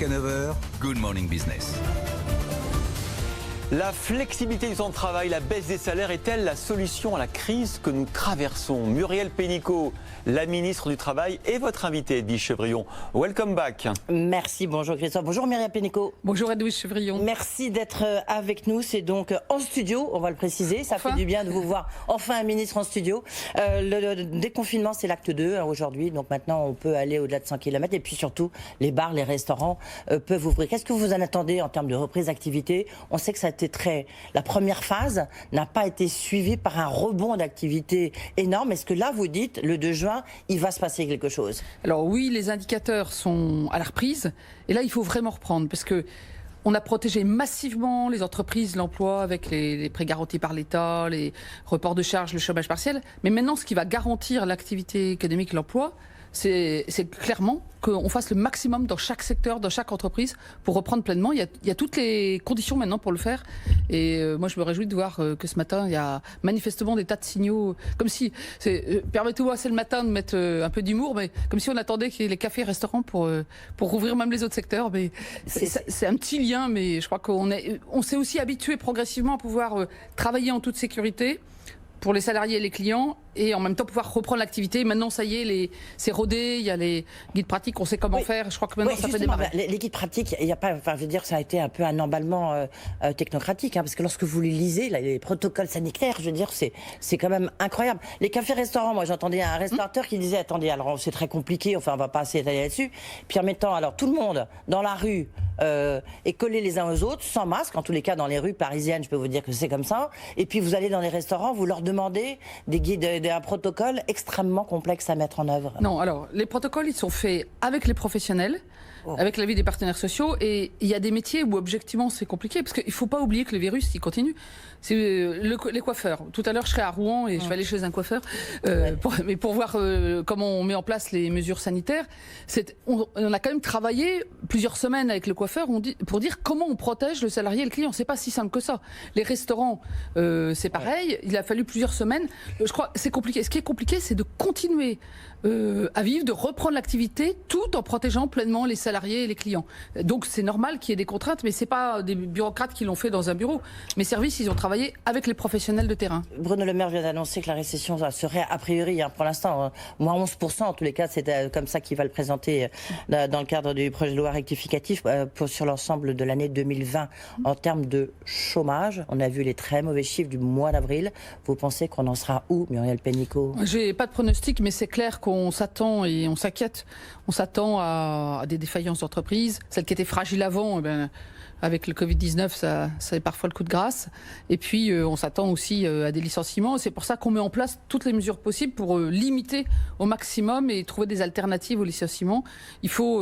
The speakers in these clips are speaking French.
Jusqu'à 9h, Good Morning Business. La flexibilité du temps de travail, la baisse des salaires est-elle la solution à la crise que nous traversons? Muriel Pénicaud, la ministre du Travail, est votre invitée, Edwige Chevrillon. Welcome back. Merci, bonjour Christophe. Bonjour Muriel Pénicaud. Bonjour Edwige Chevrillon. Merci d'être avec nous. C'est donc en studio, on va le préciser. Ça fait du bien de vous voir enfin un ministre en studio. Le déconfinement, c'est l'acte 2 aujourd'hui. Donc maintenant, on peut aller au-delà de 100 km. Et puis surtout, les bars, les restaurants peuvent ouvrir. Qu'est-ce que vous en attendez en termes de reprise d'activité? On sait que ça a été la première phase n'a pas été suivie par un rebond d'activité énorme. Est-ce que là, vous dites, le 2 juin, il va se passer quelque chose? Alors oui, les indicateurs sont à la reprise. Et là, il faut vraiment reprendre parce que on a protégé massivement les entreprises, l'emploi avec les prêts garantis par l'État, les reports de charges, le chômage partiel. Mais maintenant, ce qui va garantir l'activité économique, l'emploi, c'est clairement qu'on fasse le maximum dans chaque secteur, dans chaque entreprise pour reprendre pleinement. Il y a toutes les conditions maintenant pour le faire. Et moi, je me réjouis de voir que ce matin, il y a manifestement des tas de signaux. Comme si, permettez-moi, c'est le matin de mettre un peu d'humour, mais comme si on attendait qu'il y ait les cafés et restaurants pour rouvrir même les autres secteurs. Mais c'est un petit lien, mais je crois on s'est aussi habitué progressivement à pouvoir travailler en toute sécurité pour les salariés et les clients, et en même temps pouvoir reprendre l'activité. Maintenant, ça y est, c'est rodé, il y a les guides pratiques, on sait comment faire. Je crois que maintenant, ça peut démarrer. Les guides pratiques, il n'y a pas, enfin, je veux dire, ça a été un peu un emballement technocratique, hein, parce que lorsque vous les lisez, là, les protocoles sanitaires, je veux dire, c'est quand même incroyable. Les cafés-restaurants, moi, j'entendais un restaurateur qui disait, attendez, alors c'est très compliqué, enfin, on va pas s'étaler là-dessus. Puis en mettant, alors, tout le monde dans la rue et collés les uns aux autres, sans masque, en tous les cas, dans les rues parisiennes, je peux vous dire que c'est comme ça. Et puis vous allez dans les restaurants, vous leur demandez des guides, un protocole extrêmement complexe à mettre en œuvre. Non, alors, les protocoles, ils sont faits avec les professionnels, avec l'avis des partenaires sociaux, et il y a des métiers où, objectivement, c'est compliqué, parce qu'il ne faut pas oublier que le virus, il continue. C'est les coiffeurs. Tout à l'heure, je serai à Rouen et je vais aller chez un coiffeur, pour voir comment on met en place les mesures sanitaires. On a quand même travaillé plusieurs semaines avec le coiffeur pour dire comment on protège le salarié et le client. C'est pas si simple que ça. Les restaurants, c'est pareil. Il a fallu plusieurs semaines. Je crois que c'est compliqué. Ce qui est compliqué, c'est de continuer à vivre, de reprendre l'activité, tout en protégeant pleinement les salariés et les clients. Donc c'est normal qu'il y ait des contraintes, mais c'est pas des bureaucrates qui l'ont fait dans un bureau. Mes services, ils ont travaillé avec les professionnels de terrain. Bruno Le Maire vient d'annoncer que la récession serait a priori, pour l'instant, moins 11%. En tous les cas, c'est comme ça qu'il va le présenter dans le cadre du projet de loi rectificatif sur l'ensemble de l'année 2020. En termes de chômage, on a vu les très mauvais chiffres du mois d'avril. Vous pensez qu'on en sera où, Muriel Pénicaud? J'ai pas de pronostic, mais c'est clair qu'on s'attend et on s'inquiète. On s'attend à des défaillances d'entreprises. Celles qui étaient fragiles avant, avec le Covid-19, ça est parfois le coup de grâce. Et puis, on s'attend aussi à des licenciements. C'est pour ça qu'on met en place toutes les mesures possibles pour limiter au maximum et trouver des alternatives aux licenciements. Il faut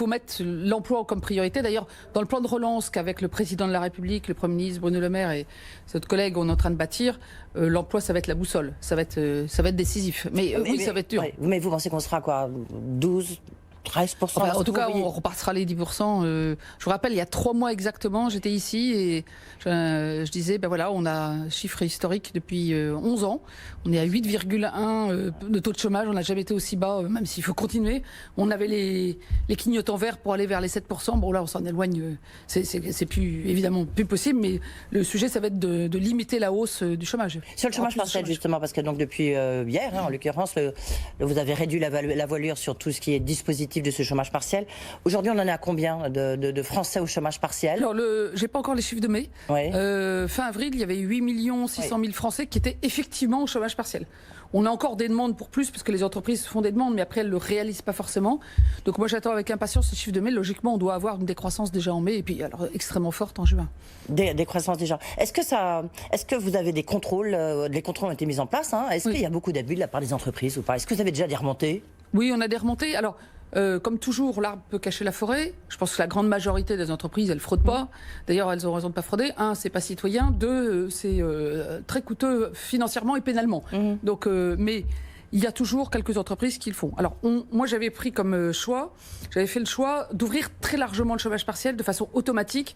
mettre l'emploi comme priorité. D'ailleurs, dans le plan de relance qu'avec le président de la République, le Premier ministre Bruno Le Maire et notre collègue, on est en train de bâtir, l'emploi, ça va être la boussole. Ça va être décisif. Mais oui, ça va être dur. Mais vous pensez qu'on sera quoi, 12 13%, enfin, en tout cas, on repartira les 10%. Je vous rappelle, il y a 3 mois exactement, j'étais ici et je disais, voilà, on a un chiffre historique depuis 11 ans. On est à 8,1 de taux de chômage. On n'a jamais été aussi bas, même s'il faut continuer. On avait les clignotants verts pour aller vers les 7%. Bon, là, on s'en éloigne. C'est plus, évidemment plus possible, mais le sujet, ça va être de limiter la hausse du chômage. Sur le chômage partiel, justement, parce que donc depuis hier, en l'occurrence, vous avez réduit la voilure sur tout ce qui est dispositif de ce chômage partiel. Aujourd'hui, on en est à combien de Français au chômage partiel? Alors, j'ai pas encore les chiffres de mai. Fin avril, il y avait 8 600 000 Français qui étaient effectivement au chômage partiel. On a encore des demandes pour plus, parce que les entreprises font des demandes, mais après, elles ne le réalisent pas forcément. Donc moi, j'attends avec impatience ces chiffres de mai. Logiquement, on doit avoir une décroissance déjà en mai, et puis alors extrêmement forte en juin. Décroissance déjà. Est-ce que vous avez des contrôles? Les contrôles ont été mis en place, hein? Est-ce qu'il y a beaucoup d'abus de la part des entreprises ou pas? Est-ce que vous avez déjà des remontées? Oui, on a des remontées. Alors, comme toujours, l'arbre peut cacher la forêt. Je pense que la grande majorité des entreprises, elles ne fraudent pas. D'ailleurs, elles ont raison de ne pas frauder. 1, c'est pas citoyen. 2, c'est très coûteux financièrement et pénalement. Donc, mais il y a toujours quelques entreprises qui le font. Alors, moi, j'avais pris comme choix, j'avais fait le choix d'ouvrir très largement le chômage partiel de façon automatique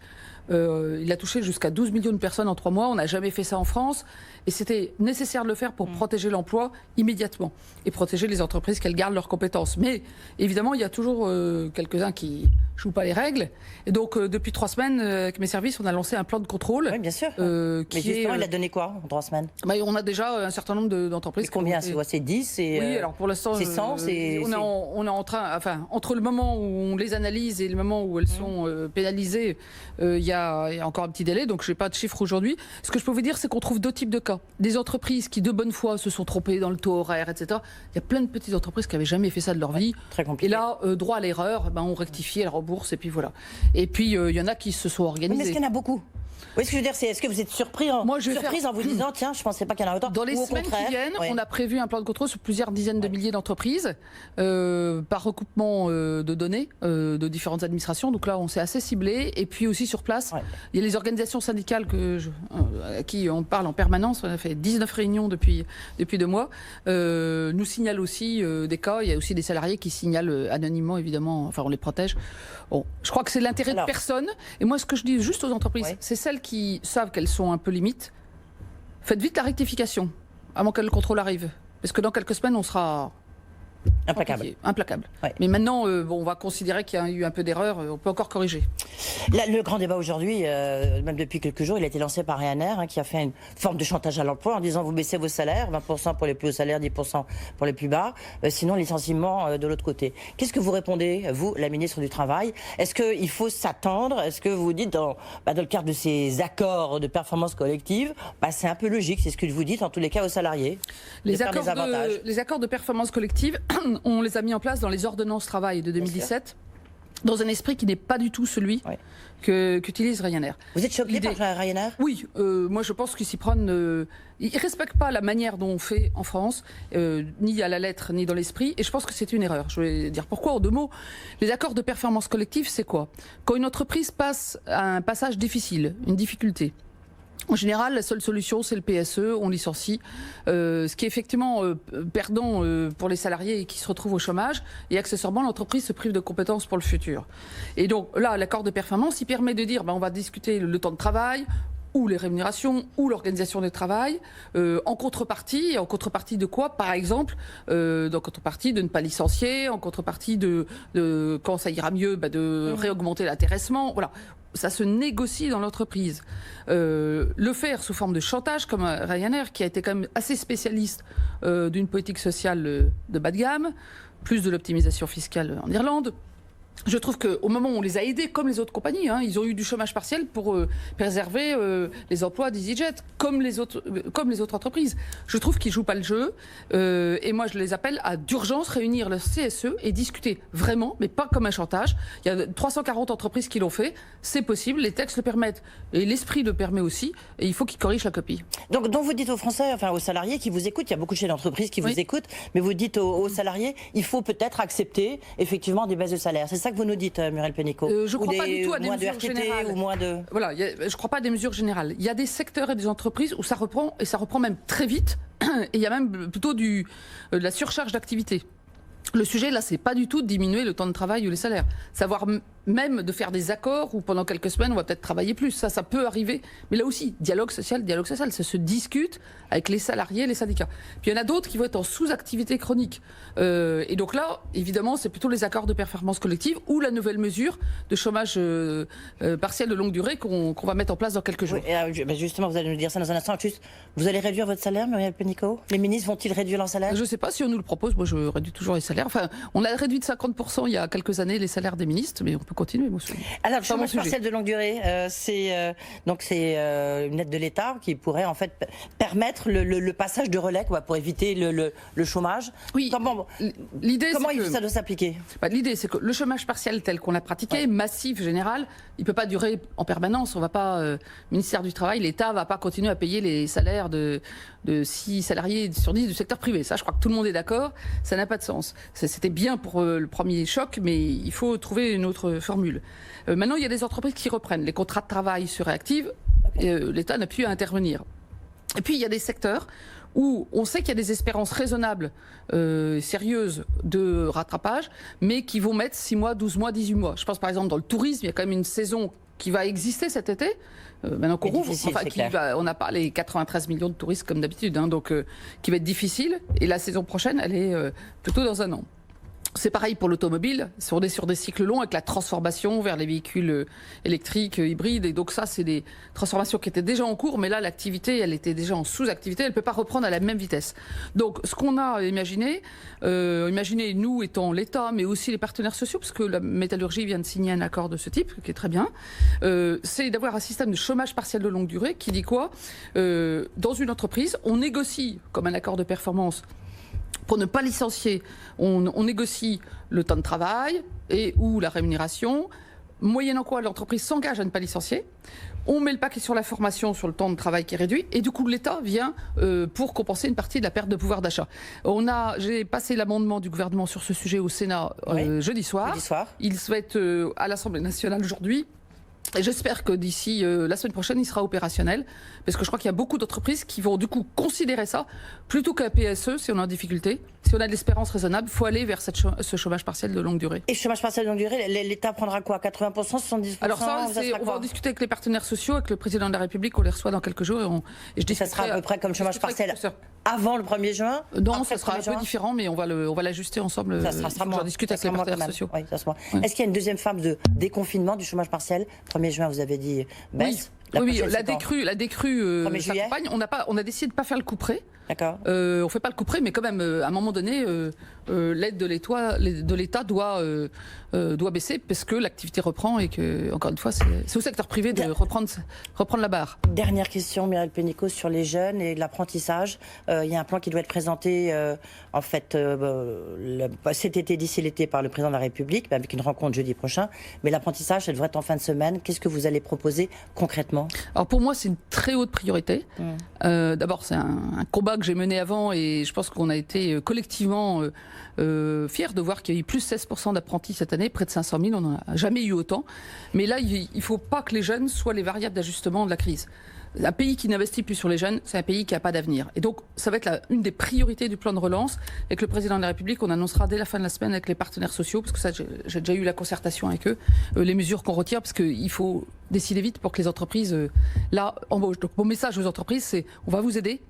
Il a touché jusqu'à 12 millions de personnes en 3 mois. On n'a jamais fait ça en France. Et c'était nécessaire de le faire pour protéger l'emploi immédiatement et protéger les entreprises qu'elles gardent leurs compétences. Mais évidemment, il y a toujours quelques-uns qui jouent pas les règles. Et donc, depuis 3 semaines, avec mes services, on a lancé un plan de contrôle. Oui, bien sûr. Mais justement, il a donné quoi en 3 semaines? On a déjà un certain nombre d'entreprises. Combien? C'est 10? Oui, alors pour l'instant, c'est 100? on est en train, enfin, entre le moment où on les analyse et le moment où elles sont pénalisées, il y a encore un petit délai, donc je n'ai pas de chiffres aujourd'hui. Ce que je peux vous dire, c'est qu'on trouve 2 types de cas. Des entreprises qui, de bonne foi, se sont trompées dans le taux horaire, etc. Il y a plein de petites entreprises qui n'avaient jamais fait ça de leur vie. Très compliqué. Et là, droit à l'erreur, on rectifie, elles remboursent, et puis voilà. Et puis, il y en a qui se sont organisés. Mais est-ce qu'il y en a beaucoup? Oui, ce que je veux dire, c'est est-ce que vous êtes surprise en vous disant, tiens, je pensais pas qu'il y en a autant? Dans les semaines qui viennent, on a prévu un plan de contrôle sur plusieurs dizaines de milliers d'entreprises, par recoupement de données de différentes administrations. Donc là, on s'est assez ciblé. Et puis aussi sur place, il y a les organisations syndicales à qui on parle en permanence. On a fait 19 réunions depuis 2 mois. Nous signalent aussi des cas. Il y a aussi des salariés qui signalent anonymement, évidemment. Enfin, on les protège. Bon, je crois que c'est l'intérêt de personne. Et moi, ce que je dis juste aux entreprises, c'est celles qui savent qu'elles sont un peu limites. Faites vite la rectification, avant que le contrôle arrive. Parce que dans quelques semaines, on sera... Implacable. Ouais. Mais maintenant, on va considérer qu'il y a eu un peu d'erreur, on peut encore corriger. Là, le grand débat aujourd'hui, même depuis quelques jours, il a été lancé par Ryanair, qui a fait une forme de chantage à l'emploi en disant vous baissez vos salaires, 20% pour les plus hauts salaires, 10% pour les plus bas, sinon licenciement de l'autre côté. Qu'est-ce que vous répondez, vous, la ministre du Travail? Est-ce qu'il faut s'attendre? Est-ce que vous dites, dans le cadre de ces accords de performance collective, c'est un peu logique, c'est ce que vous dites en tous les cas aux salariés? Les accords de performance collective, on les a mis en place dans les ordonnances travail de 2017, dans un esprit qui n'est pas du tout celui qu'utilise Ryanair. Vous êtes choqué par Ryanair? Oui, moi je pense qu'ils s'y prennent... ils ne respectent pas la manière dont on fait en France, ni à la lettre, ni dans l'esprit, et je pense que c'est une erreur. Je vais dire pourquoi en 2 mots. Les accords de performance collective, c'est quoi? Quand une entreprise passe à un passage difficile, une difficulté, en général, la seule solution, c'est le PSE, on licencie, ce qui est effectivement perdant pour les salariés qui se retrouvent au chômage, et accessoirement, l'entreprise se prive de compétences pour le futur. Et donc là, l'accord de performance, il permet de dire, on va discuter le temps de travail, ou les rémunérations, ou l'organisation du travail, en contrepartie. Et en contrepartie de quoi? Par exemple, en contrepartie de ne pas licencier, en contrepartie de quand ça ira mieux, de réaugmenter l'intéressement. Voilà. Ça se négocie dans l'entreprise. Le faire sous forme de chantage, comme Ryanair, qui a été quand même assez spécialiste d'une politique sociale de bas de gamme, plus de l'optimisation fiscale en Irlande. Je trouve qu'au moment où on les a aidés, comme les autres compagnies, ils ont eu du chômage partiel pour préserver les emplois d'EasyJet, comme les autres entreprises. Je trouve qu'ils ne jouent pas le jeu. Et moi, je les appelle à d'urgence réunir le CSE et discuter vraiment, mais pas comme un chantage. Il y a 340 entreprises qui l'ont fait. C'est possible, les textes le permettent. Et l'esprit le permet aussi. Et il faut qu'ils corrigent la copie. Donc vous dites aux Français, enfin aux salariés qui vous écoutent, il y a beaucoup de chefs d'entreprise qui vous écoutent, mais vous dites aux salariés, il faut peut-être accepter effectivement des baisses de salaire. C'est ça que vous nous dites, Muriel Pénicaud? Je ne crois pas du tout à des mesures générales. Voilà, je ne crois pas à des mesures générales. Il y a des secteurs et des entreprises où ça reprend, et ça reprend même très vite, et il y a même plutôt de la surcharge d'activité. Le sujet, là, c'est pas du tout de diminuer le temps de travail ou les salaires. Savoir même de faire des accords où pendant quelques semaines, on va peut-être travailler plus. Ça peut arriver. Mais là aussi, dialogue social, ça se discute avec les salariés et les syndicats. Puis il y en a d'autres qui vont être en sous-activité chronique. Et donc là, évidemment, c'est plutôt les accords de performance collective ou la nouvelle mesure de chômage partiel de longue durée qu'on va mettre en place dans quelques jours. Oui, justement, vous allez nous dire ça dans un instant. Juste, vous allez réduire votre salaire, Muriel Pénicaud? Les ministres vont-ils réduire leur salaire? Je ne sais pas si on nous le propose. Moi, je réduis toujours les salaires. Enfin, on a réduit de 50% il y a quelques années les salaires des ministres, mais on peut continuer. Alors, le chômage partiel de longue durée, c'est une aide de l'État qui pourrait en fait permettre le passage de relais pour éviter le chômage. Oui. Comment ça doit s'appliquer? L'idée, c'est que le chômage partiel tel qu'on l'a pratiqué, massif, général, il ne peut pas durer en permanence. On va pas, ministère du Travail, l'État ne va pas continuer à payer les salaires de 6 salariés sur 10 du secteur privé. Ça, je crois que tout le monde est d'accord. Ça n'a pas de sens. C'était bien pour le premier choc, mais il faut trouver une autre formule. Maintenant, il y a des entreprises qui reprennent. Les contrats de travail se réactivent. L'État n'a plus à intervenir. Et puis, il y a des secteurs où on sait qu'il y a des espérances raisonnables, sérieuses de rattrapage, mais qui vont mettre 6 mois, 12 mois, 18 mois. Je pense par exemple dans le tourisme, il y a quand même une saison qui va exister cet été, maintenant qu'on rouvre, difficile, c'est clair. on n'a pas les 93 millions de touristes comme d'habitude, hein, donc qui va être difficile. Et la saison prochaine, elle est plutôt dans un an. C'est pareil pour l'automobile, on est sur des cycles longs avec la transformation vers les véhicules électriques, hybrides, et donc ça c'est des transformations qui étaient déjà en cours, mais là l'activité elle était déjà en sous-activité, elle ne peut pas reprendre à la même vitesse. Donc ce qu'on a imaginé, nous étant l'État, mais aussi les partenaires sociaux, parce que la métallurgie vient de signer un accord de ce type, qui est très bien, c'est d'avoir un système de chômage partiel de longue durée qui dit quoi, dans une entreprise, on négocie comme un accord de performance. Pour ne pas licencier, on négocie le temps de travail et ou la rémunération, moyennant quoi l'entreprise s'engage à ne pas licencier. On met le paquet sur la formation, sur le temps de travail qui est réduit, et du coup l'État vient pour compenser une partie de la perte de pouvoir d'achat. J'ai passé l'amendement du gouvernement sur ce sujet au Sénat jeudi soir. Il souhaite à l'Assemblée nationale aujourd'hui. Et j'espère que d'ici la semaine prochaine, il sera opérationnel, parce que je crois qu'il y a beaucoup d'entreprises qui vont du coup considérer ça, plutôt qu'un PSE, si on est en difficulté, si on a de l'espérance raisonnable, il faut aller vers ce chômage partiel de longue durée. Et chômage partiel de longue durée, l'État prendra quoi, 80%, 70%? Alors ça, on va en discuter avec les partenaires sociaux, avec le président de la République, on les reçoit dans quelques jours, et je dis ça sera à peu près comme chômage partiel avant le 1er juin? Non, ça sera un peu différent, mais on va l'ajuster ensemble. Ça sera j'en discute avec les partenaires sociaux. Oui, Est-ce qu'il y a une deuxième phase de déconfinement du chômage partiel? 1er juin, vous avez dit baisse. Oui, la décrue s'accompagne. On a décidé de ne pas faire le couperet. D'accord. On fait pas le couperet, mais quand même, à un moment donné, l'aide de l'État doit baisser parce que l'activité reprend et que, encore une fois, c'est au secteur privé de reprendre la barre. Dernière question, Muriel Pénicaud, sur les jeunes et l'apprentissage. Il y a un plan qui doit être présenté, cet été, d'ici l'été, par le président de la République, avec une rencontre jeudi prochain. Mais l'apprentissage, ça devrait être en fin de semaine. Qu'est-ce que vous allez proposer concrètement? Alors pour moi, c'est une très haute priorité. D'abord, c'est un combat que j'ai mené avant et je pense qu'on a été collectivement fiers de voir qu'il y a eu plus 16% d'apprentis cette année, près de 500 000, on n'en a jamais eu autant. Mais là, il ne faut pas que les jeunes soient les variables d'ajustement de la crise. Un pays qui n'investit plus sur les jeunes, c'est un pays qui n'a pas d'avenir. Et donc, ça va être une des priorités du plan de relance. Avec le président de la République, on annoncera dès la fin de la semaine avec les partenaires sociaux, parce que ça, j'ai déjà eu la concertation avec eux, les mesures qu'on retire, parce qu'il faut décider vite pour que les entreprises, embauchent. Donc, mon message aux entreprises, c'est on va vous aider,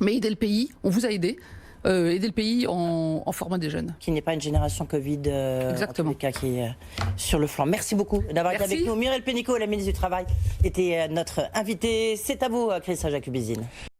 mais aider le pays, on vous a aidé. Aider le pays en formant des jeunes. Qui n'est pas une génération Covid, exactement. En tous les cas, qui est sur le flanc. Merci beaucoup d'avoir été avec nous. Muriel Pénicaud, la ministre du Travail, était notre invitée. C'est à vous, Christophe Jacubizine.